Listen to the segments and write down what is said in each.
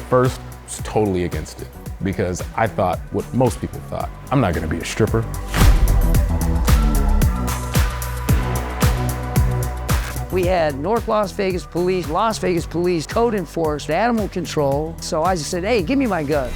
first, I was totally against it because I thought what most people thought. I'm not gonna be a stripper. We had North Las Vegas police, code enforcement, animal control. So I just said, hey, give me my gun.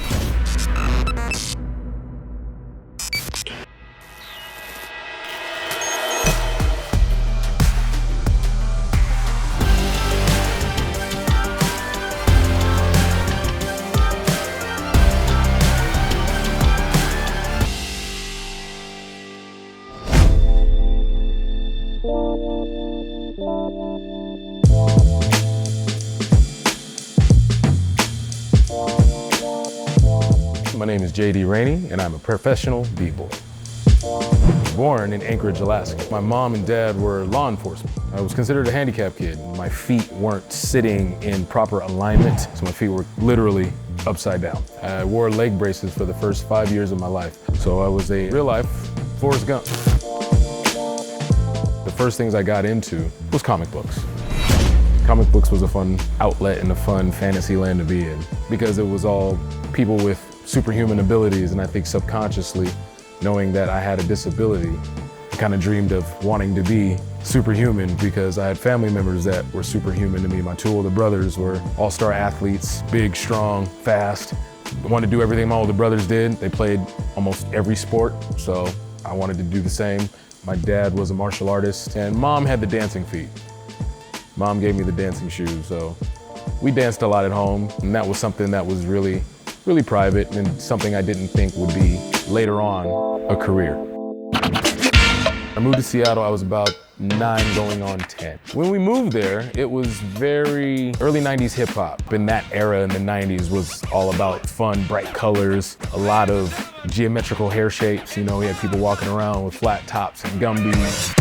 My name is JD Rainey, and I'm a professional b-boy. Born in Anchorage, Alaska. My mom and dad were law enforcement. I was considered a handicapped kid. My feet weren't sitting in proper alignment, so my feet were literally upside down. I wore leg braces for the first 5 years of my life, so I was a real-life Forrest Gump. The first things I got into was comic books. Comic books was a fun outlet and a fun fantasy land to be in because it was all people with superhuman abilities, and I think subconsciously, knowing that I had a disability, I kind of dreamed of wanting to be superhuman because I had family members that were superhuman to me. My two older brothers were all-star athletes, big, strong, fast. I wanted to do everything my older brothers did. They played almost every sport, so I wanted to do the same. My dad was a martial artist, and mom had the dancing feet. Mom gave me the dancing shoes, so we danced a lot at home, and that was something that was really private and something I didn't think would be later on a career. I moved to Seattle, I was about 9 going on 10. When we moved there, it was very early 90s hip hop. In that era in the 90s was all about fun, bright colors, a lot of geometrical hair shapes. You know, we had people walking around with flat tops and Gumbies.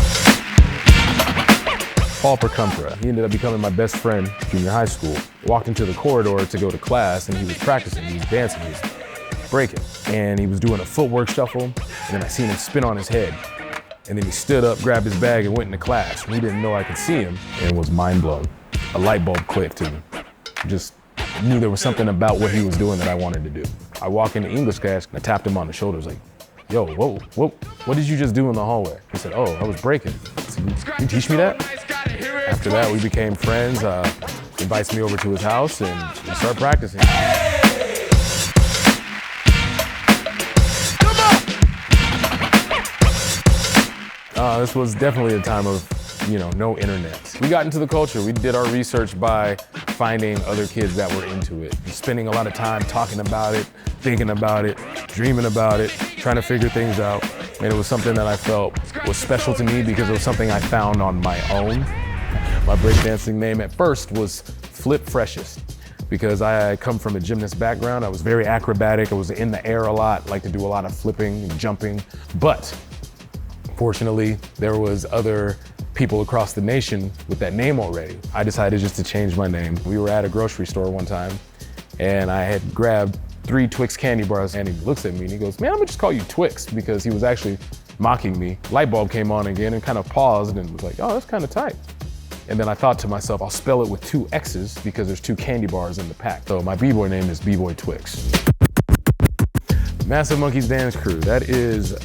Paul Percumpra, he ended up becoming my best friend in junior high school. Walked into the corridor to go to class and he was practicing, he was dancing, he was breaking. And he was doing a footwork shuffle, and then I seen him spin on his head. And then he stood up, grabbed his bag, and went into class. He didn't know I could see him, and was mind blown. A light bulb clicked and just knew there was something about what he was doing that I wanted to do. I walked into English class and I tapped him on the shoulders like, yo, whoa, what did you just do in the hallway? He said, oh, I was breaking. I said, can you teach me that? After that, we became friends. He invites me over to his house and we start practicing. This was definitely a time of, no internet. We got into the culture. We did our research by finding other kids that were into it, spending a lot of time talking about it, thinking about it, dreaming about it, trying to figure things out. And it was something that I felt was special to me because it was something I found on my own. My breakdancing name at first was Flip Freshest because I come from a gymnast background. I was very acrobatic. I was in the air a lot, like to do a lot of flipping and jumping. But fortunately, there was other people across the nation with that name already. I decided just to change my name. We were at a grocery store one time and I had grabbed 3 Twix candy bars and he looks at me and he goes, man, I'm gonna just call you Twix, because he was actually mocking me. Light bulb came on again and kind of paused and was like, oh, that's kind of tight. And then I thought to myself, I'll spell it with 2 X's because there's 2 candy bars in the pack. So my b-boy name is B-Boy Twix. Massive Monkeys Dance Crew, that is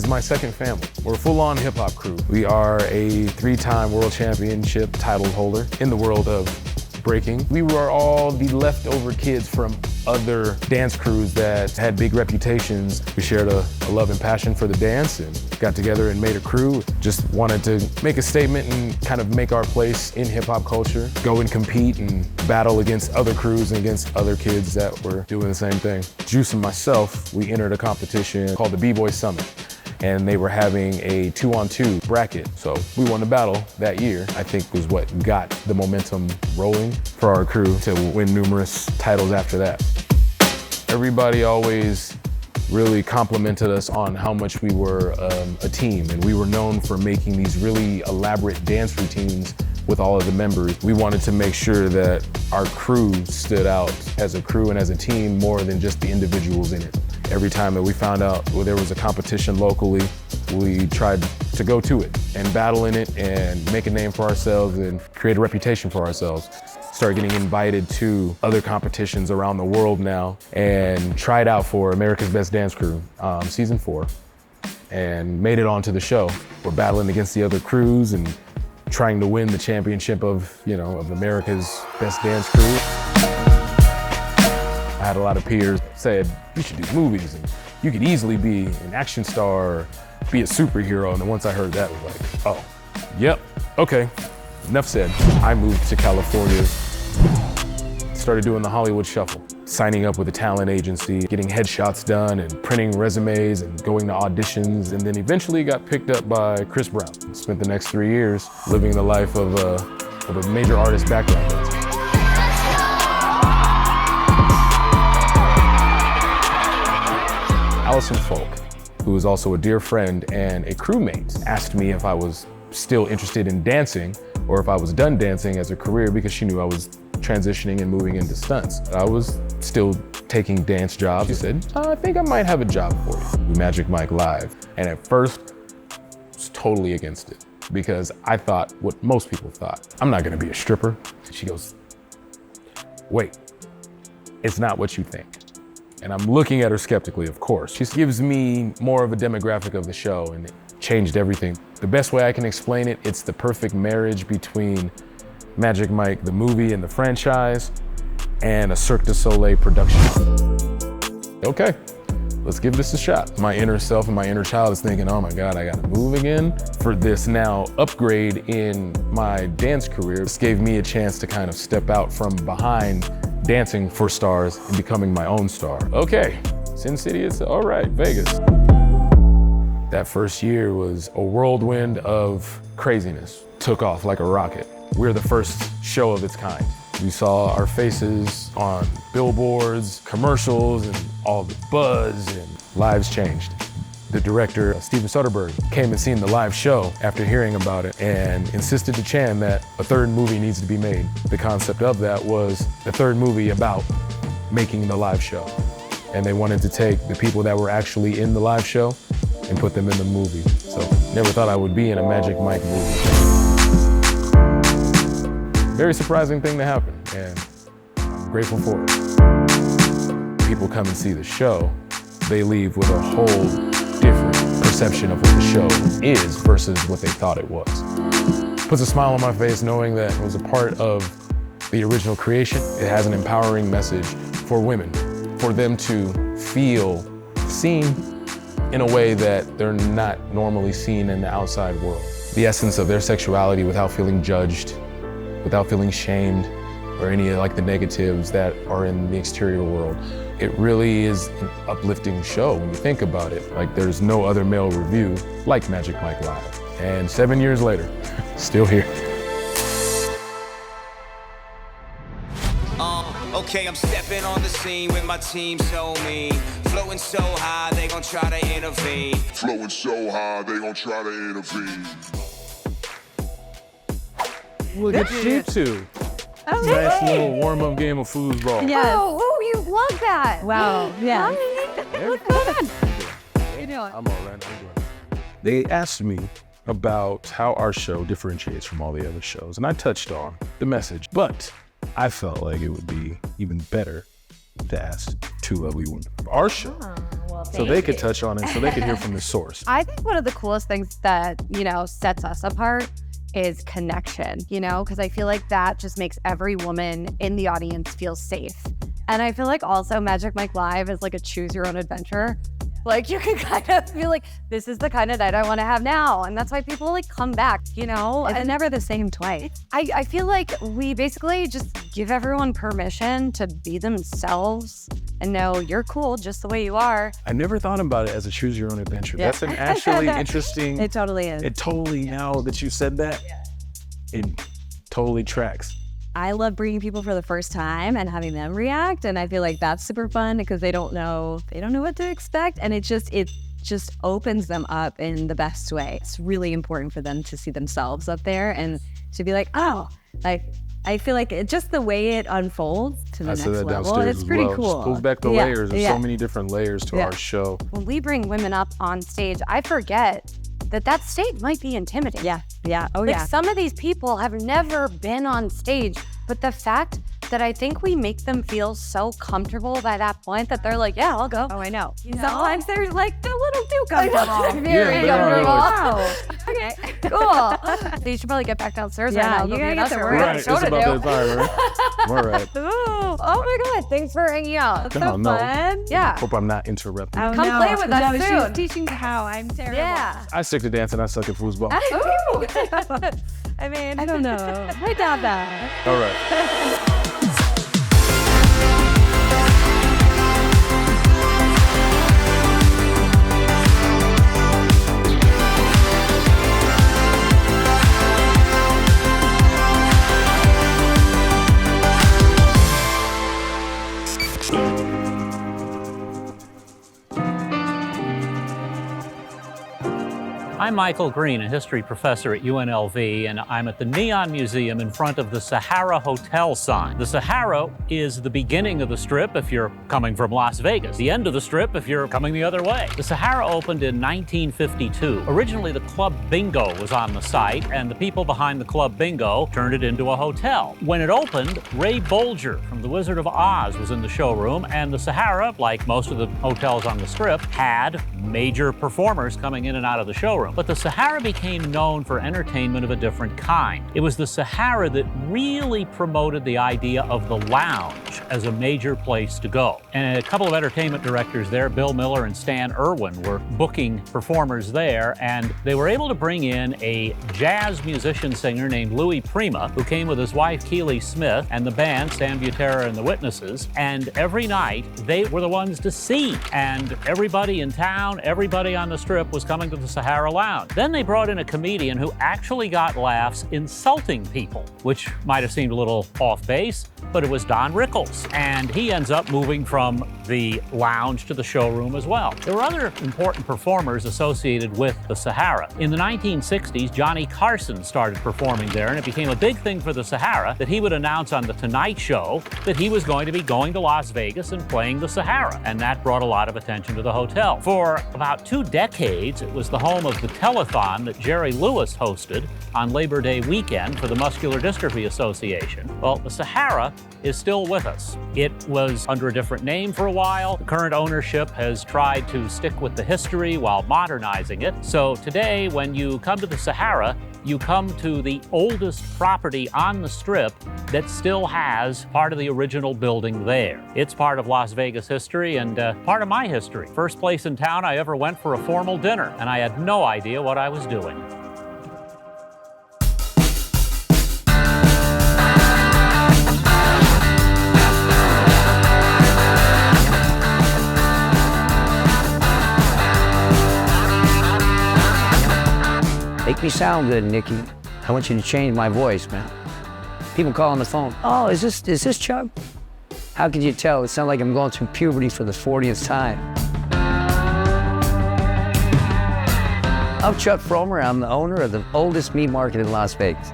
my second family. We're a full-on hip-hop crew. We are a 3-time world championship title holder in the world of breaking. We were all the leftover kids from other dance crews that had big reputations. We shared a love and passion for the dance and got together and made a crew. Just wanted to make a statement and kind of make our place in hip-hop culture. Go and compete and battle against other crews and against other kids that were doing the same thing. Juice and myself, we entered a competition called the B-Boy Summit, and they were having a 2-on-2 bracket. So we won the battle that year, I think was what got the momentum rolling for our crew to win numerous titles after that. Everybody always really complimented us on how much we were a team, and we were known for making these really elaborate dance routines with all of the members. We wanted to make sure that our crew stood out as a crew and as a team more than just the individuals in it. Every time that we found out there was a competition locally, we tried to go to it and battle in it and make a name for ourselves and create a reputation for ourselves. started getting invited to other competitions around the world now and tried out for America's Best Dance Crew, season 4, and made it onto the show. We're battling against the other crews and trying to win the championship of America's Best Dance Crew. I had a lot of peers said, you should do movies and you could easily be an action star or be a superhero. And then once I heard that, I was like, oh, yep, okay, enough said. I moved to California, started doing the Hollywood Shuffle, signing up with a talent agency, getting headshots done and printing resumes and going to auditions, and then eventually got picked up by Chris Brown. Spent the next 3 years living the life of a major artist background dancer. Allison Folk, who is also a dear friend and a crewmate, asked me if I was still interested in dancing or if I was done dancing as a career because she knew I was transitioning and moving into stunts. I was still taking dance jobs. She said, I think I might have a job for you. Magic Mike Live. And at first, I was totally against it because I thought what most people thought. I'm not gonna be a stripper. She goes, wait, it's not what you think. And I'm looking at her skeptically, of course. She gives me more of a demographic of the show and it changed everything. The best way I can explain it, it's the perfect marriage between Magic Mike, the movie and the franchise, and a Cirque du Soleil production. Okay, let's give this a shot. My inner self and my inner child is thinking, oh my God, I gotta move again. For this now upgrade in my dance career, this gave me a chance to kind of step out from behind dancing for stars and becoming my own star. Okay, Sin City, it's all right, Vegas. That first year was a whirlwind of craziness. Took off like a rocket. We're the first show of its kind. We saw our faces on billboards, commercials, and all the buzz, and lives changed. The director, Steven Soderbergh, came and seen the live show after hearing about it and insisted to Chan that a third movie needs to be made. The concept of that was the third movie about making the live show. And they wanted to take the people that were actually in the live show and put them in the movie. So never thought I would be in a Magic Mike movie. Very surprising thing to happen, and I'm grateful for it. People come and see the show, they leave with a whole different perception of what the show is versus what they thought it was. Puts a smile on my face knowing that it was a part of the original creation. It has an empowering message for women, for them to feel seen in a way that they're not normally seen in the outside world. The essence of their sexuality without feeling judged, without feeling shamed, or any of the negatives that are in the exterior world. It really is an uplifting show when you think about it. There's no other male review like Magic Mike Live. And 7 years later, still here. Okay, I'm stepping on the scene with my team so mean. Floating so high, they gon' try to intervene. Flowing so high, they gon' try to intervene. Look at you two. Nice little warm-up game of foosball. Yes. Oh, you love that. Wow. Yeah. What's going on? How you doing? I'm all right. They asked me about how our show differentiates from all the other shows, and I touched on the message, but I felt like it would be even better to ask two lovely women of our show, so they could touch on it, so they could hear from the source. I think one of the coolest things that, sets us apart is connection, because I feel like that just makes every woman in the audience feel safe. And I feel like also Magic Mike Live is like a choose your own adventure. You can kind of feel like, this is the kind of night I want to have now. And that's why people come back, It's never the same twice. I feel like we basically just give everyone permission to be themselves and know you're cool just the way you are. I never thought about it as a choose your own adventure. Yeah. That's an actually interesting. It totally is. It totally, now that you said that, it totally tracks. I love bringing people for the first time and having them react, and I feel like that's super fun because they don't know what to expect, and it just opens them up in the best way. It's really important for them to see themselves up there and to be like, oh, I feel like just the way it unfolds to the next level, it's pretty cool. Just pulls back the layers. There's so many different layers to our show. When we bring women up on stage, I forget that stage might be intimidating. Yeah. Oh, yeah. Some of these people have never been on stage, But the fact that I think we make them feel so comfortable by that point that they're like, yeah, I'll go. Oh, I know. Sometimes they're like a little too comfortable. Very comfortable. Okay, cool. So you should probably get back downstairs right now. You gotta get to work. Right, it's about that time, right? All right. Ooh, oh my God, thanks for hanging out. That's so No. fun. Yeah. Hope I'm not interrupting. Oh, Come no. play with us No, soon. she's teaching how. I'm terrible. Yeah. I stick to dancing, I suck at foosball. Ooh. I mean, I don't know. I doubt that. All right. I'm Michael Green, a history professor at UNLV, and I'm at the Neon Museum in front of the Sahara Hotel sign. The Sahara is the beginning of the Strip if you're coming from Las Vegas, the end of the Strip if you're coming the other way. The Sahara opened in 1952. Originally, the Club Bingo was on the site, and the people behind the Club Bingo turned it into a hotel. When it opened, Ray Bolger from The Wizard of Oz was in the showroom, and the Sahara, like most of the hotels on the Strip, had major performers coming in and out of the showroom. But the Sahara became known for entertainment of a different kind. It was the Sahara that really promoted the idea of the lounge as a major place to go. And a couple of entertainment directors there, Bill Miller and Stan Irwin, were booking performers there, and they were able to bring in a jazz musician singer named Louis Prima, who came with his wife Keely Smith and the band, Stan Butera and the Witnesses, and every night they were the ones to see. And everybody in town, everybody on the Strip was coming to the Sahara Lounge. Then they brought in a comedian who actually got laughs insulting people, which might have seemed a little off base, but it was Don Rickles. And he ends up moving from the lounge to the showroom as well. There were other important performers associated with the Sahara. In the 1960s, Johnny Carson started performing there, and it became a big thing for the Sahara that he would announce on The Tonight Show that he was going to be going to Las Vegas and playing the Sahara, and that brought a lot of attention to the hotel. For about 2 decades, it was the home of the telethon that Jerry Lewis hosted on Labor Day weekend for the Muscular Dystrophy Association. Well, the Sahara is still with us. It was under a different name for a while. The current ownership has tried to stick with the history while modernizing it. So today, when you come to the Sahara, you come to the oldest property on the Strip that still has part of the original building there. It's part of Las Vegas history and part of my history. First place in town I ever went for a formal dinner, and I had no idea what I was doing. Make me sound good, Nikki. I want you to change my voice, man. People call on the phone, oh, is this Chuck? How could you tell? It sounds like I'm going through puberty for the 40th time. I'm Chuck Fromer. I'm the owner of the oldest meat market in Las Vegas.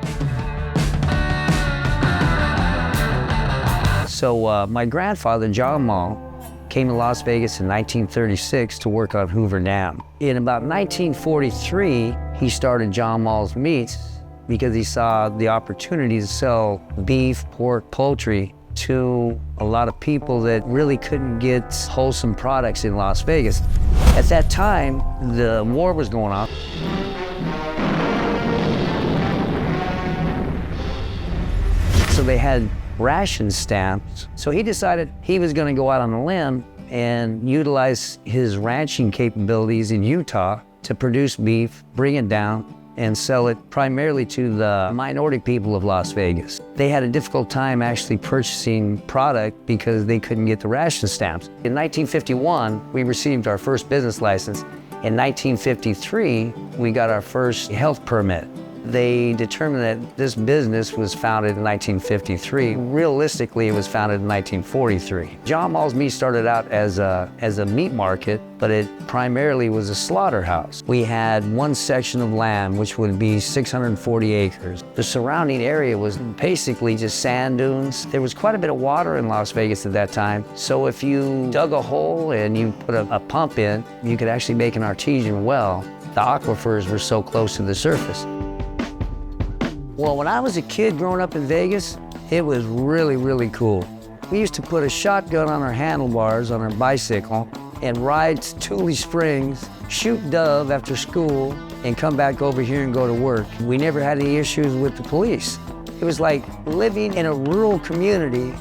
So my grandfather, John Mull, came to Las Vegas in 1936 to work on Hoover Dam. In about 1943, he started John Mull's Meats because he saw the opportunity to sell beef, pork, poultry to a lot of people that really couldn't get wholesome products in Las Vegas. At that time, the war was going on. So they had ration stamps. So he decided he was going to go out on a limb and utilize his ranching capabilities in Utah to produce beef, bring it down, and sell it primarily to the minority people of Las Vegas. They had a difficult time actually purchasing product because they couldn't get the ration stamps. In 1951, we received our first business license. In 1953, we got our first health permit. They determined that this business was founded in 1953. Realistically, it was founded in 1943. John Mull's Meat started out as a meat market, but it primarily was a slaughterhouse. We had one section of land, which would be 640 acres. The surrounding area was basically just sand dunes. There was quite a bit of water in Las Vegas at that time, so if you dug a hole and you put a pump in, you could actually make an artesian well. The aquifers were so close to the surface. Well, when I was a kid growing up in Vegas, It was really, really cool. We used to put a shotgun on our handlebars on our bicycle and ride to Thule Springs, shoot dove after school, and come back over here and go to work. We never had any issues with the police. It was like living in a rural community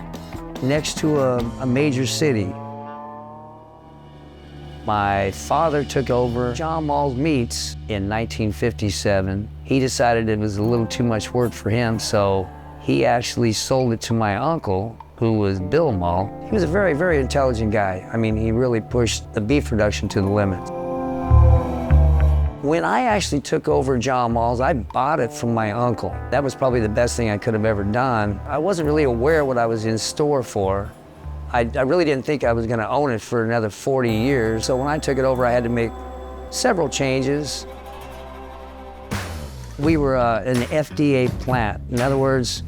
next to a major city. My father took over John Mulls Meats in 1957. He decided it was a little too much work for him, so he actually sold it to my uncle, who was Bill Mull. He was a very, very intelligent guy. I mean, he really pushed the beef production to the limit. When I actually took over John Mulls, I bought it from my uncle. That was probably the best thing I could have ever done. I wasn't really aware what I was in store for. I really didn't think I was gonna own it for another 40 years. So when I took it over, I had to make several changes. We were an FDA plant. In other words,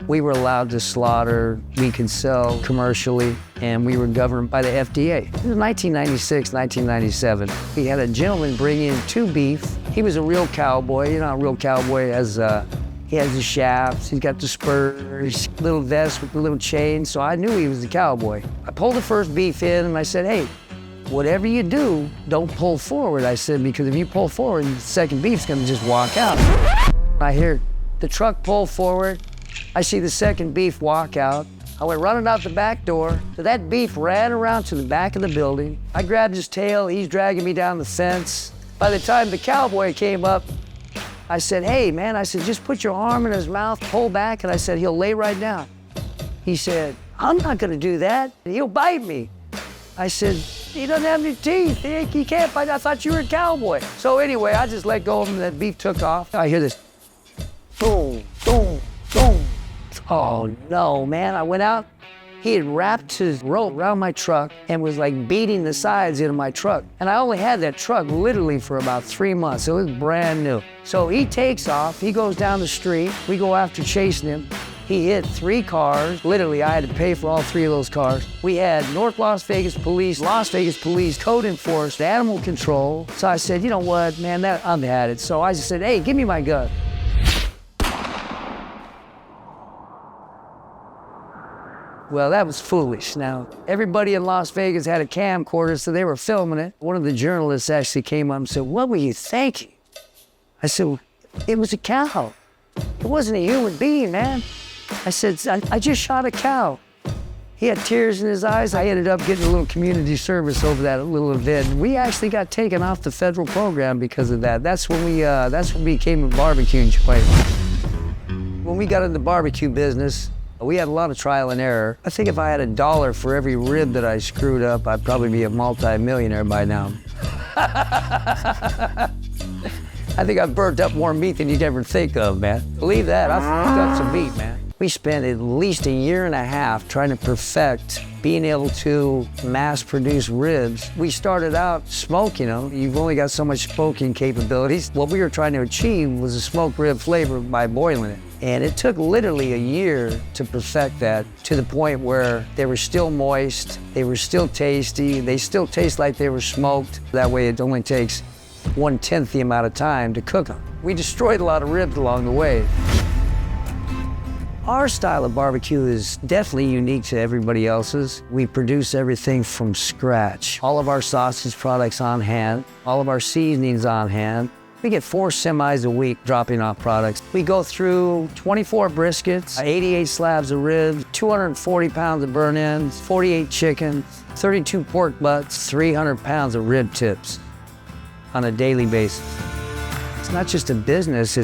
we were allowed to slaughter, we could sell commercially, and we were governed by the FDA. It was 1996, 1997. We had a gentleman bring in 2 beef. He was a real cowboy. You know, a real cowboy has, he has the shafts, he's got the spurs, little vest with the little chain, so I knew he was the cowboy. I pulled the first beef in and I said, hey, whatever you do, don't pull forward. I said, because if you pull forward, the second beef's gonna just walk out. I hear the truck pull forward. I see the second beef walk out. I went running out the back door. So that beef ran around to the back of the building. I grabbed his tail, he's dragging me down the fence. By the time the cowboy came up, I said, hey man, I said, just put your arm in his mouth, pull back, and I said, he'll lay right down. He said, I'm not gonna do that, he'll bite me. I said, he doesn't have any teeth, he can't bite, I thought you were a cowboy. So anyway, I just let go of him and that beef took off. I hear this, boom, boom, boom. Oh no, man, I went out. He had wrapped his rope around my truck and was like beating the sides into my truck. And I only had that truck literally for about 3 months. It was brand new. So he takes off, he goes down the street. We go after chasing him. He hit 3 cars. Literally, I had to pay for all 3 of those cars. We had North Las Vegas police, code enforcement, animal control. So I said, you know what, man, I'm had it. So I just said, hey, give me my gun. Well, that was foolish. Now, everybody in Las Vegas had a camcorder, so they were filming it. One of the journalists actually came up and said, what were you thinking? I said, well, it was a cow. It wasn't a human being, man. I said, I just shot a cow. He had tears in his eyes. I ended up getting a little community service over that little event. We actually got taken off the federal program because of that. That's when we became a barbecuing place. When we got in the barbecue business, we had a lot of trial and error. I think if I had $1 for every rib that I screwed up, I'd probably be a multi-millionaire by now. I think I've burnt up more meat than you'd ever think of, man. Believe that, I've fucked up some meat, man. We spent at least 1.5 years trying to perfect being able to mass produce ribs. We started out smoking them. You've only got so much smoking capabilities. What we were trying to achieve was a smoked rib flavor by boiling it. And it took literally 1 year to perfect that to the point where they were still moist, they were still tasty, they still taste like they were smoked. That way it only takes 1/10 the amount of time to cook them. We destroyed a lot of ribs along the way. Our style of barbecue is definitely unique to everybody else's. We produce everything from scratch. All of our sausage products on hand, all of our seasonings on hand. We get 4 semis a week dropping off products. We go through 24 briskets, 88 slabs of ribs, 240 pounds of burnt ends, 48 chickens, 32 pork butts, 300 pounds of rib tips on a daily basis. It's not just a business,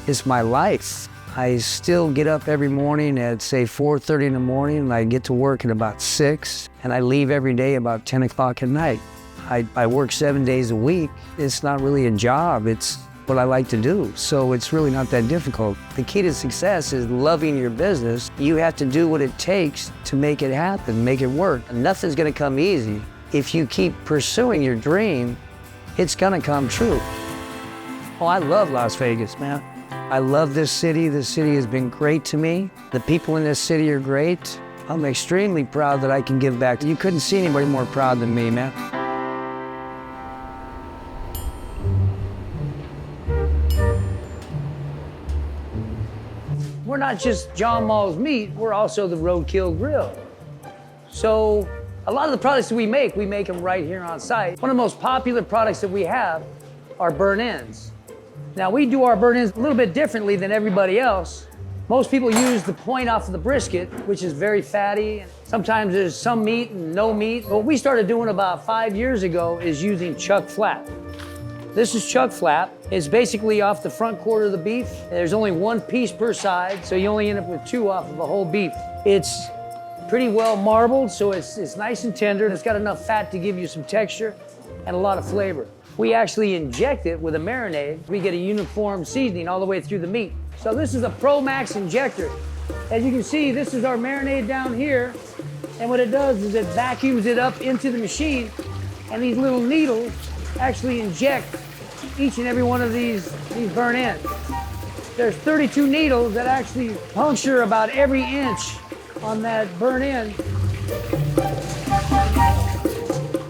it's my life. I still get up every morning at, say, 4:30 in the morning, and I get to work at about 6, and I leave every day about 10 o'clock at night. I work 7 days a week. It's not really a job, it's what I like to do, so it's really not that difficult. The key to success is loving your business. You have to do what it takes to make it happen, make it work. Nothing's gonna come easy. If you keep pursuing your dream, it's gonna come true. Oh, I love Las Vegas, man. I love this city. This city has been great to me. The people in this city are great. I'm extremely proud that I can give back. You couldn't see anybody more proud than me, man. We're not just John Mulls Meat, we're also the Roadkill Grill. So a lot of the products that we make them right here on site. One of the most popular products that we have are burnt ends. Now we do our burnt ends a little bit differently than everybody else. Most people use the point off of the brisket, which is very fatty. Sometimes there's some meat and no meat. What we started doing about 5 years ago is using chuck flap. This is chuck flap. It's basically off the front quarter of the beef. There's only one piece per side, so you only end up with 2 off of a whole beef. It's pretty well marbled, so it's nice and tender. It's got enough fat to give you some texture and a lot of flavor. We actually inject it with a marinade. We get a uniform seasoning all the way through the meat. So this is a Pro Max injector. As you can see, this is our marinade down here. And what it does is it vacuums it up into the machine, and these little needles actually inject each and every one of these burnt ends. There's 32 needles that actually puncture about every inch on that burnt end.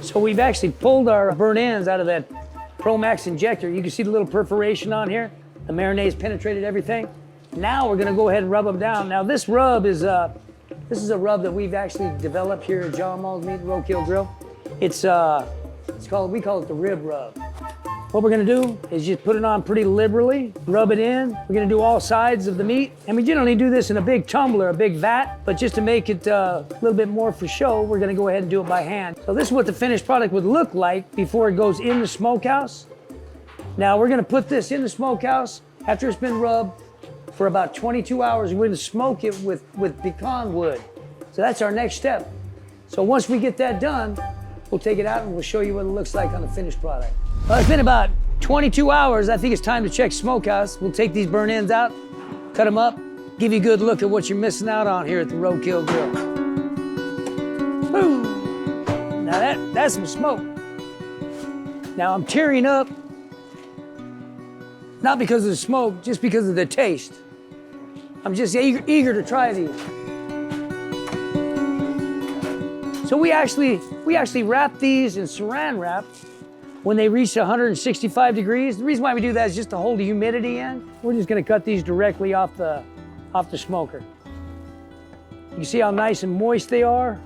So we've actually pulled our burnt ends out of that Pro Max injector. You can see the little perforation on here. The marinade's penetrated everything. Now we're gonna go ahead and rub them down. Now this rub is a rub that we've actually developed here at John Mulls Meat Roadkill Grill. We call it the rib rub. What we're gonna do is just put it on pretty liberally, rub it in. We're gonna do all sides of the meat. And we generally do this in a big tumbler, a big vat, but just to make it a little bit more for show, we're gonna go ahead and do it by hand. So this is what the finished product would look like before it goes in the smokehouse. Now we're gonna put this in the smokehouse after it's been rubbed for about 22 hours. We're gonna smoke it with pecan wood. So that's our next step. So once we get that done, we'll take it out and we'll show you what it looks like on the finished product. Well, it's been about 22 hours. I think it's time to check smokehouse. We'll take these burnt ends out, cut them up, give you a good look at what you're missing out on here at the Roadkill Grill. Boom! Now that's some smoke. Now I'm tearing up, not because of the smoke, just because of the taste. I'm just eager to try these. So we actually wrap these in saran wrap when they reach 165 degrees. The reason why we do that is just to hold the humidity in. We're just gonna cut these directly off the smoker. You see how nice and moist they are?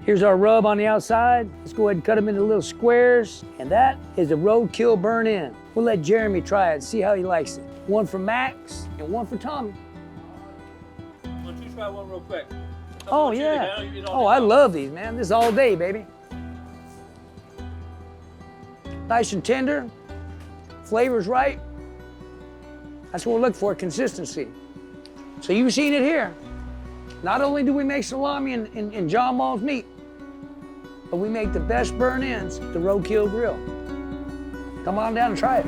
Here's our rub on the outside. Let's go ahead and cut them into little squares. And that is a Roadkill burnt end. We'll let Jeremy try it, see how he likes it. One for Max and one for Tommy. Why don't you try one real quick? Oh, yeah. Oh, I love these, man. This is all day, baby. Nice and tender. Flavor's right. That's what we look for, consistency. So you've seen it here. Not only do we make salami and John Mulls Meat, but we make the best burnt ends at the Roadkill Grill. Come on down and try it.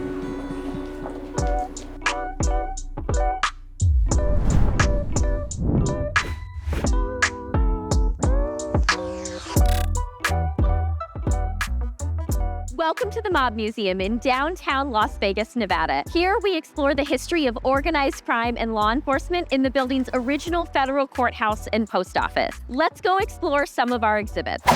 Welcome to the Mob Museum in downtown Las Vegas, Nevada. Here we explore the history of organized crime and law enforcement in the building's original federal courthouse and post office. Let's go explore some of our exhibits.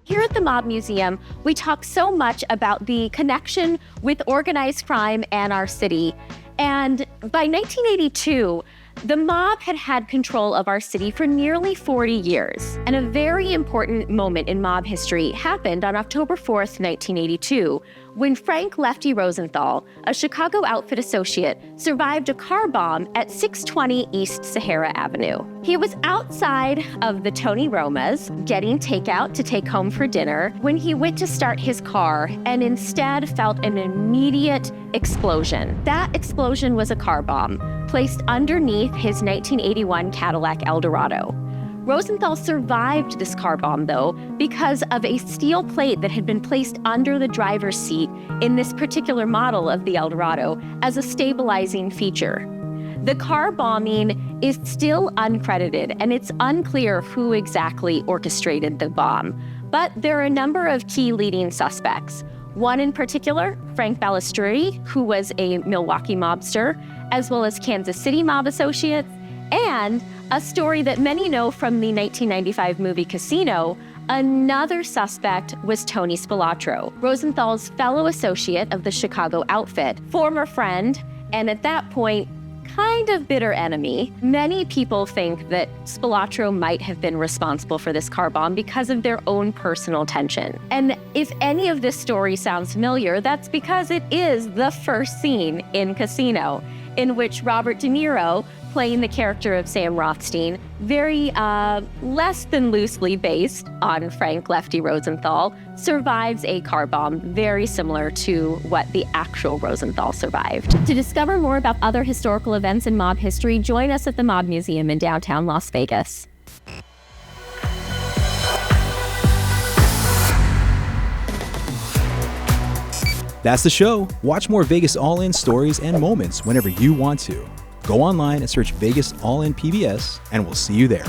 Here at the Mob Museum, we talk so much about the connection with organized crime and our city. And by 1982, the mob had had control of our city for nearly 40 years. And a very important moment in mob history happened on October 4th, 1982, when Frank Lefty Rosenthal, a Chicago outfit associate, survived a car bomb at 620 East Sahara Avenue. He was outside of the Tony Roma's getting takeout to take home for dinner when he went to start his car and instead felt an immediate explosion. That explosion was a car bomb placed underneath his 1981 Cadillac Eldorado. Rosenthal survived this car bomb, though, because of a steel plate that had been placed under the driver's seat in this particular model of the Eldorado as a stabilizing feature. The car bombing is still uncredited, and it's unclear who exactly orchestrated the bomb. But there are a number of key leading suspects. One in particular, Frank Balistreri, who was a Milwaukee mobster, as well as Kansas City mob associates, and a story that many know from the 1995 movie Casino Another suspect was Tony Spilatro, Rosenthal's fellow associate of the Chicago outfit, former friend, and at that point, kind of bitter enemy. Many people think that Spilatro might have been responsible for this car bomb because of their own personal tension. And if any of this story sounds familiar, that's because it is the first scene in Casino, in which Robert De Niro, playing the character of Sam Rothstein, very less than loosely based on Frank Lefty Rosenthal, survives a car bomb very similar to what the actual Rosenthal survived. To discover more about other historical events in mob history, join us at the Mob Museum in downtown Las Vegas. That's the show. Watch more Vegas All-In stories and moments whenever you want to. Go online and search Vegas All-In PBS, and we'll see you there.